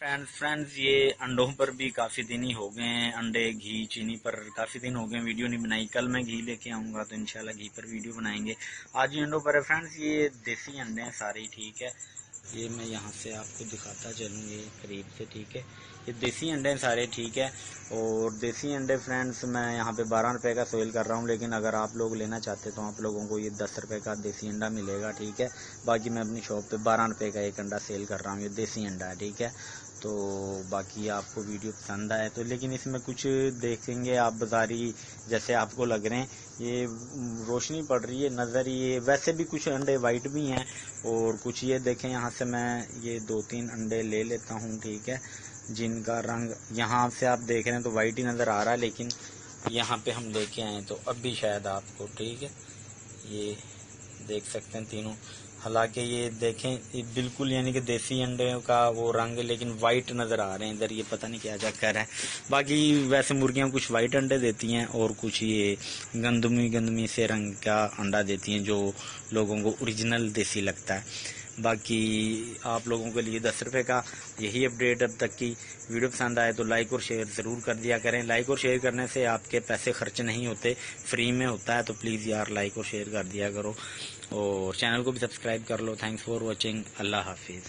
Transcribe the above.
Friends ये अंडों पर भी काफ़ी दिन ही हो गए हैं। अंडे घी चीनी पर काफ़ी दिन हो गए वीडियो नहीं बनाई। कल मैं घी लेके आऊँगा तो इंशाल्लाह घी पर वीडियो बनाएंगे। आज ये अंडों पर है फ्रेंड्स, ये देसी अंडे हैं सारे, ठीक है। ये मैं यहाँ से आपको दिखाता चलूँ ये करीब से, ठीक है। ये देसी अंडे हैं सारे, ठीक है। और देसी अंडे फ्रेंड्स मैं यहाँ पे 12 रुपये का सेल कर रहा हूँ, लेकिन अगर आप लोग लेना चाहते तो आप लोगों को ये 10 रुपये का देसी अंडा मिलेगा, ठीक है। बाकी मैं अपनी शॉप पे 12 रुपये का एक अंडा सेल कर रहा हूँ, ये देसी अंडा है, ठीक है। तो बाकी आपको वीडियो पसंद आए तो, लेकिन इसमें कुछ देखेंगे आप बाजारी जैसे आपको लग रहे हैं, ये रोशनी पड़ रही है नज़र, ये वैसे भी कुछ अंडे वाइट भी हैं और कुछ ये देखें। यहाँ से मैं ये 2-3 अंडे ले लेता हूँ, ठीक है, जिनका रंग यहाँ से आप देख रहे हैं तो वाइट ही नज़र आ रहा है, लेकिन यहाँ पे हम लेके आए तो अब भी शायद आपको, ठीक है, ये देख सकते हैं तीनों। हालांकि ये देखें ये बिल्कुल यानी कि देसी अंडे का वो रंग, लेकिन वाइट नज़र आ रहे हैं इधर, ये पता नहीं क्या चक्कर है। बाकी वैसे मुर्गियां कुछ वाइट अंडे देती हैं और कुछ ये गंदमी से रंग का अंडा देती हैं जो लोगों को ओरिजिनल देसी लगता है। बाकी आप लोगों के लिए 10 रुपये का यही अपडेट। अब तक की वीडियो पसंद आए तो लाइक और शेयर ज़रूर कर दिया करें। लाइक और शेयर करने से आपके पैसे खर्च नहीं होते, फ्री में होता है, तो प्लीज़ यार लाइक और शेयर कर दिया करो और चैनल को भी सब्सक्राइब कर लो। Thanks for watching. अल्लाह हाफिज़।